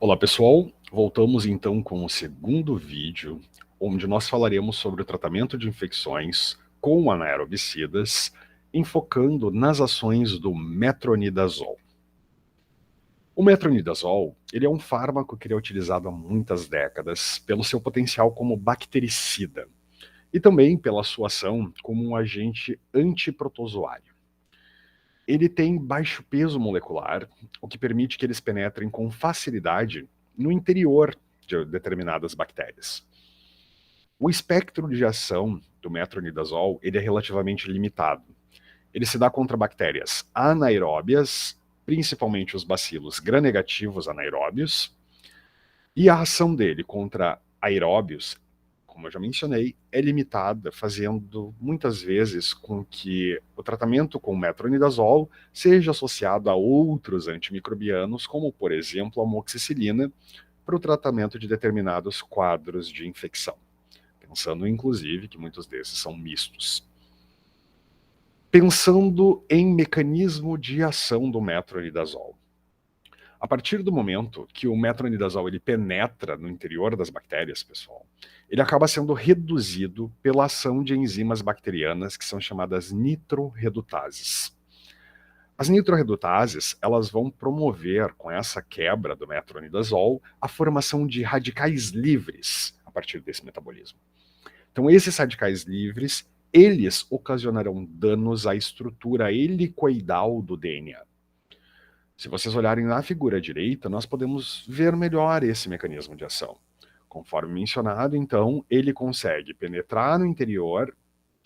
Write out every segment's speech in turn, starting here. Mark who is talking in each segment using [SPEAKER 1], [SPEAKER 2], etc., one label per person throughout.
[SPEAKER 1] Olá pessoal, voltamos então com o segundo vídeo, onde nós falaremos sobre o tratamento de infecções com anaerobicidas, enfocando nas ações do metronidazol. O metronidazol, ele é um fármaco que é utilizado há muitas décadas pelo seu potencial como bactericida e também pela sua ação como um agente antiprotozoário. Ele tem baixo peso molecular, o que permite que eles penetrem com facilidade no interior de determinadas bactérias. O espectro de ação do metronidazol ele é relativamente limitado. Ele se dá contra bactérias anaeróbias, principalmente os bacilos gram-negativos anaeróbios, e a ação dele contra aeróbios, como eu já mencionei, é limitada, fazendo muitas vezes com que o tratamento com metronidazol seja associado a outros antimicrobianos, como por exemplo a amoxicilina, para o tratamento de determinados quadros de infecção, pensando inclusive que muitos desses são mistos. Pensando em mecanismo de ação do metronidazol. A partir do momento que o metronidazol ele penetra no interior das bactérias, pessoal, ele acaba sendo reduzido pela ação de enzimas bacterianas que são chamadas nitroredutases. As nitroredutases, elas vão promover, com essa quebra do metronidazol, a formação de radicais livres a partir desse metabolismo. Então, esses radicais livres, eles ocasionarão danos à estrutura helicoidal do DNA. Se vocês olharem na figura direita, nós podemos ver melhor esse mecanismo de ação. Conforme mencionado, então, ele consegue penetrar no interior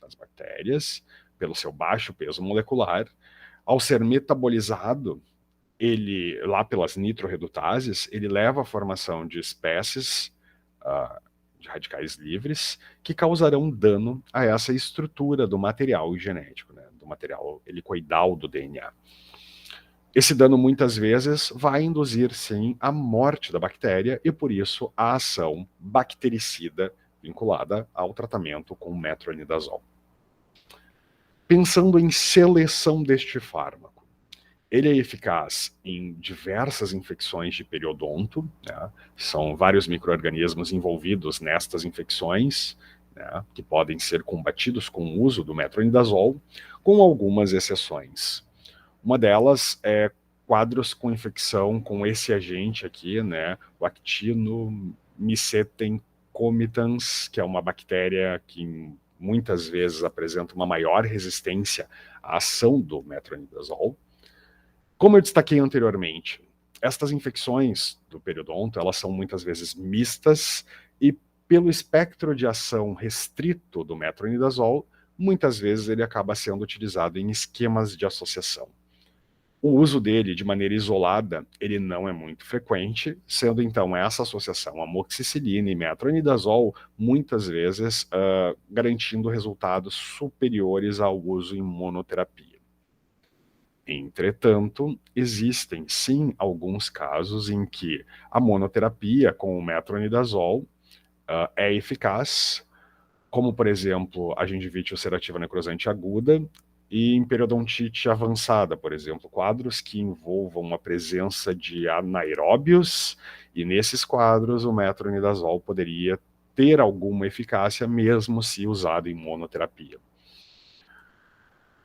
[SPEAKER 1] das bactérias pelo seu baixo peso molecular. Ao ser metabolizado, ele, lá pelas nitroredutases, ele leva à formação de espécies de radicais livres que causarão dano a essa estrutura do material genético, né, do material helicoidal do DNA. Esse dano muitas vezes vai induzir, sim, a morte da bactéria e, por isso, a ação bactericida vinculada ao tratamento com metronidazol. Pensando em seleção deste fármaco, ele é eficaz em diversas infecções de periodonto, né? São vários micro-organismos envolvidos nestas infecções, né, que podem ser combatidos com o uso do metronidazol, com algumas exceções. Uma delas é quadros com infecção com esse agente aqui, né, o Actinomycetem comitans, que é uma bactéria que muitas vezes apresenta uma maior resistência à ação do metronidazol. Como eu destaquei anteriormente, estas infecções do periodonto, elas são muitas vezes mistas e pelo espectro de ação restrito do metronidazol, muitas vezes ele acaba sendo utilizado em esquemas de associação. O uso dele de maneira isolada, ele não é muito frequente, sendo então essa associação amoxicilina e metronidazol muitas vezes garantindo resultados superiores ao uso em monoterapia. Entretanto, existem sim alguns casos em que a monoterapia com o metronidazol é eficaz, como por exemplo a gengivite ulcerativa necrosante aguda e em periodontite avançada, por exemplo, quadros que envolvam a presença de anaeróbios, e nesses quadros o metronidazol poderia ter alguma eficácia mesmo se usado em monoterapia.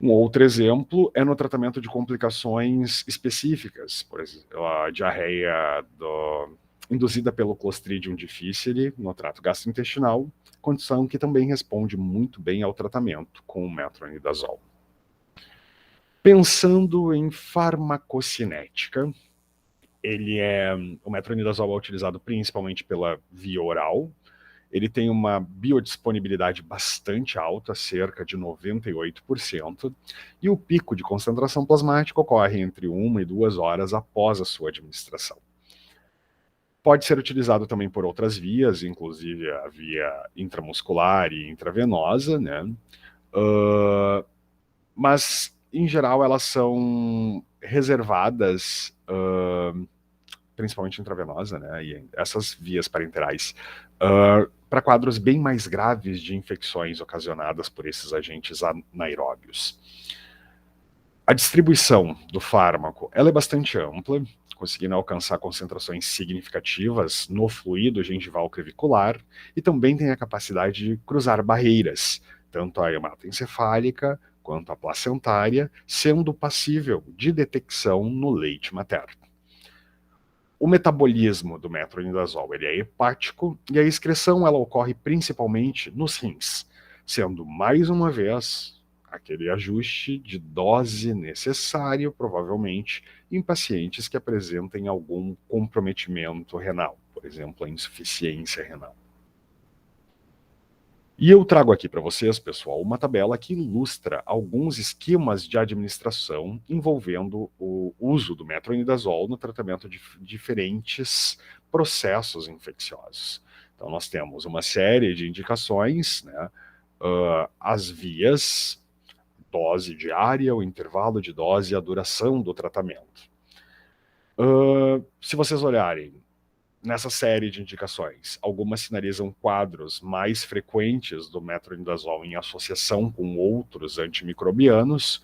[SPEAKER 1] Um outro exemplo é no tratamento de complicações específicas, por exemplo, a diarreia induzida pelo Clostridium difficile no trato gastrointestinal, condição que também responde muito bem ao tratamento com o metronidazol. Pensando em farmacocinética, o metronidazol é utilizado principalmente pela via oral. Ele tem uma biodisponibilidade bastante alta, cerca de 98%, e o pico de concentração plasmática ocorre entre 1 e 2 horas após a sua administração. Pode ser utilizado também por outras vias, inclusive a via intramuscular e intravenosa, né? Mas, em geral, elas são reservadas, principalmente intravenosa, né, e essas vias parenterais, para quadros bem mais graves de infecções ocasionadas por esses agentes anaeróbios. A distribuição do fármaco ela é bastante ampla, conseguindo alcançar concentrações significativas no fluido gengival crevicular e também tem a capacidade de cruzar barreiras, tanto a hematoencefálica quanto a placentária, sendo passível de detecção no leite materno. O metabolismo do metronidazol ele é hepático e a excreção ela ocorre principalmente nos rins, sendo mais uma vez aquele ajuste de dose necessário, provavelmente, em pacientes que apresentem algum comprometimento renal, por exemplo, a insuficiência renal. E eu trago aqui para vocês, pessoal, uma tabela que ilustra alguns esquemas de administração envolvendo o uso do metronidazol no tratamento de diferentes processos infecciosos. Então, nós temos uma série de indicações, né, as vias, dose diária, o intervalo de dose e a duração do tratamento. Se vocês olharem nessa série de indicações, algumas sinalizam quadros mais frequentes do metronidazol em associação com outros antimicrobianos,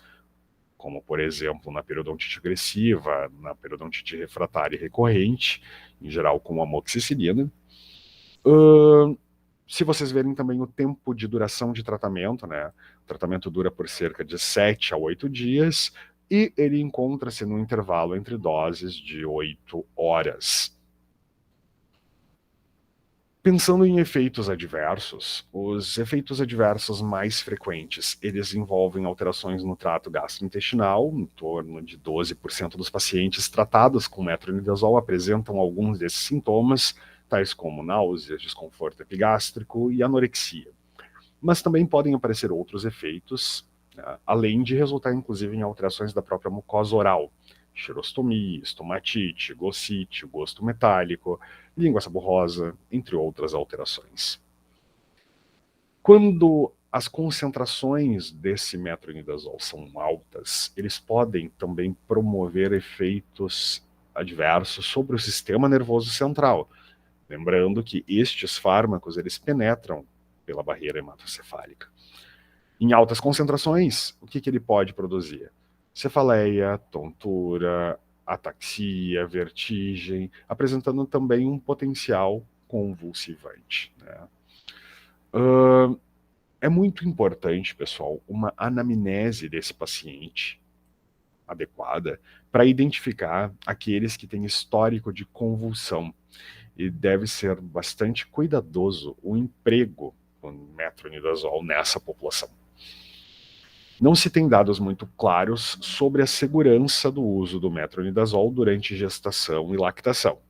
[SPEAKER 1] como, por exemplo, na periodontite agressiva, na periodontite refratária e recorrente, em geral com amoxicilina. Se vocês verem também o tempo de duração de tratamento, né? O tratamento dura por cerca de 7 a 8 dias e ele encontra-se no intervalo entre doses de 8 horas. Pensando em efeitos adversos, os efeitos adversos mais frequentes, eles envolvem alterações no trato gastrointestinal, em torno de 12% dos pacientes tratados com metronidazol apresentam alguns desses sintomas, tais como náuseas, desconforto epigástrico e anorexia. Mas também podem aparecer outros efeitos, né, além de resultar inclusive em alterações da própria mucosa oral, xerostomia, estomatite, glossite, gosto metálico, língua saborrosa, entre outras alterações. Quando as concentrações desse metronidazol são altas, eles podem também promover efeitos adversos sobre o sistema nervoso central. Lembrando que estes fármacos eles penetram pela barreira hematoencefálica. Em altas concentrações, o que ele pode produzir? Cefaleia, tontura, ataxia, vertigem, apresentando também um potencial convulsivante, né? É muito importante, pessoal, uma anamnese desse paciente adequada para identificar aqueles que têm histórico de convulsão. E deve ser bastante cuidadoso o emprego do metronidazol nessa população. Não se tem dados muito claros sobre a segurança do uso do metronidazol durante gestação e lactação.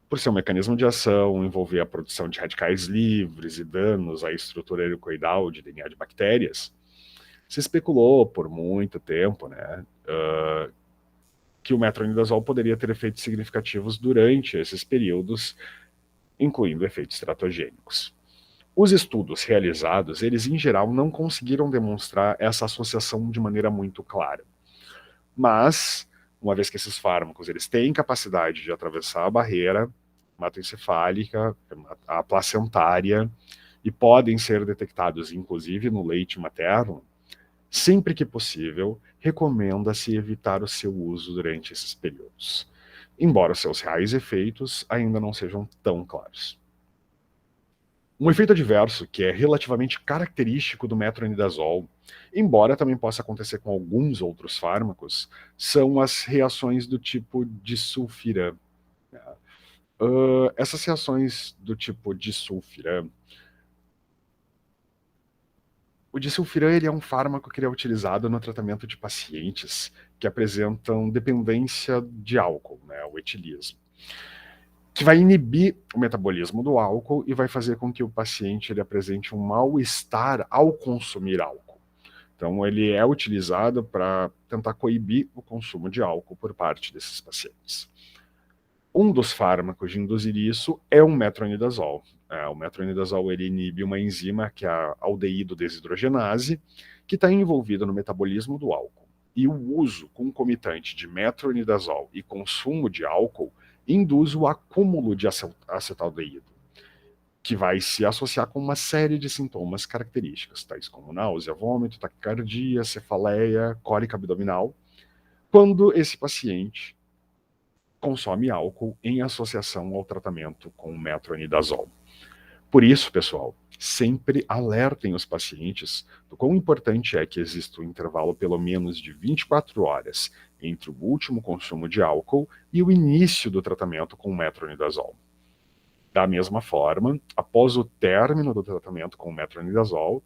[SPEAKER 1] Por ser um mecanismo de ação, envolver a produção de radicais livres e danos à estrutura helicoidal de DNA de bactérias, se especulou por muito tempo, né, que o metronidazol poderia ter efeitos significativos durante esses períodos, incluindo efeitos teratogênicos. Os estudos realizados, eles em geral não conseguiram demonstrar essa associação de maneira muito clara. Mas, uma vez que esses fármacos eles têm capacidade de atravessar a barreira hematoencefálica, a placentária, e podem ser detectados inclusive no leite materno, sempre que possível, recomenda-se evitar o seu uso durante esses períodos, embora os seus reais efeitos ainda não sejam tão claros. Um efeito adverso que é relativamente característico do metronidazol, embora também possa acontecer com alguns outros fármacos, são as reações do tipo disulfiram. Essas reações do tipo disulfiram, o disulfiram ele é um fármaco que é utilizado no tratamento de pacientes que apresentam dependência de álcool, né, o etilismo, que vai inibir o metabolismo do álcool e vai fazer com que o paciente ele apresente um mal-estar ao consumir álcool. Então, ele é utilizado para tentar coibir o consumo de álcool por parte desses pacientes. Um dos fármacos de induzir isso é o metronidazol. O metronidazol ele inibe uma enzima que é a aldeído desidrogenase, que está envolvida no metabolismo do álcool. E o uso concomitante de metronidazol e consumo de álcool induz o acúmulo de acetaldeído. que vai se associar com uma série de sintomas característicos, tais como náusea, vômito, taquicardia, cefaleia, cólica abdominal, quando esse paciente consome álcool em associação ao tratamento com metronidazol. Por isso, pessoal, sempre alertem os pacientes do quão importante é que exista um intervalo pelo menos de 24 horas entre o último consumo de álcool e o início do tratamento com metronidazol. Da mesma forma, após o término do tratamento com metronidazol,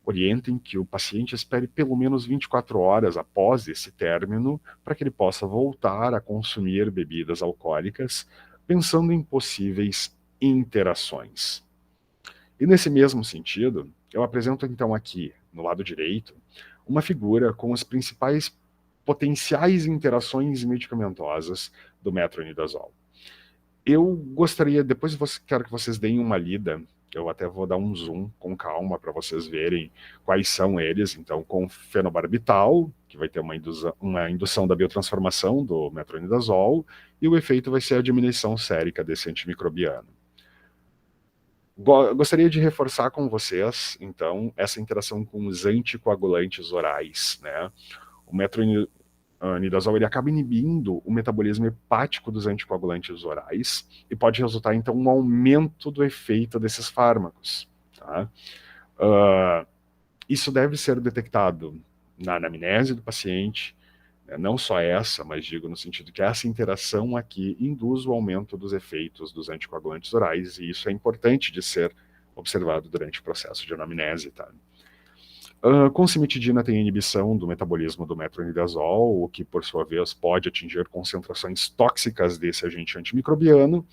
[SPEAKER 1] orientem que o paciente espere pelo menos 24 horas após esse término para que ele possa voltar a consumir bebidas alcoólicas, pensando em possíveis interações. E nesse mesmo sentido, eu apresento então aqui, no lado direito, uma figura com as principais potenciais interações medicamentosas do metronidazol. Eu gostaria, depois quero que vocês deem uma lida, eu até vou dar um zoom com calma para vocês verem quais são eles. Então, com fenobarbital, que vai ter uma indução da biotransformação do metronidazol, e o efeito vai ser a diminuição sérica desse antimicrobiano. Gostaria de reforçar com vocês, então, essa interação com os anticoagulantes orais, né? O metronidazol ele acaba inibindo o metabolismo hepático dos anticoagulantes orais e pode resultar, então, um aumento do efeito desses fármacos. Tá? Isso deve ser detectado na anamnese do paciente, né? Não só essa, mas digo no sentido que essa interação aqui induz o aumento dos efeitos dos anticoagulantes orais, e isso é importante de ser observado durante o processo de anamnese. Tá? Com cimetidina tem inibição do metabolismo do metronidazol, o que, por sua vez, pode atingir concentrações tóxicas desse agente antimicrobiano.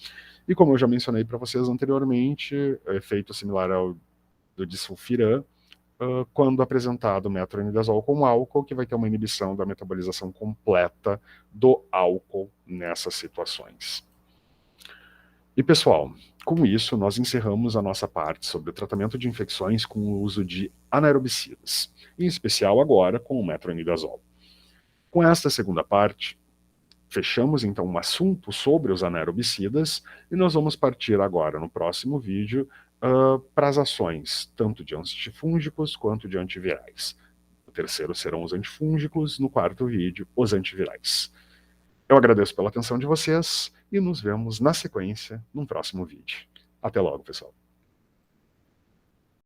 [SPEAKER 1] E como eu já mencionei para vocês anteriormente, efeito similar ao do disulfiram, quando apresentado metronidazol com álcool, que vai ter uma inibição da metabolização completa do álcool nessas situações. E pessoal, com isso nós encerramos a nossa parte sobre o tratamento de infecções com o uso de anaerobicidas, em especial agora com o metronidazol. Com esta segunda parte, fechamos então um assunto sobre os anaerobicidas e nós vamos partir agora no próximo vídeo para as ações, tanto de antifúngicos quanto de antivirais. No terceiro serão os antifúngicos, no quarto vídeo, os antivirais. Eu agradeço pela atenção de vocês e nos vemos na sequência num próximo vídeo. Até logo, pessoal.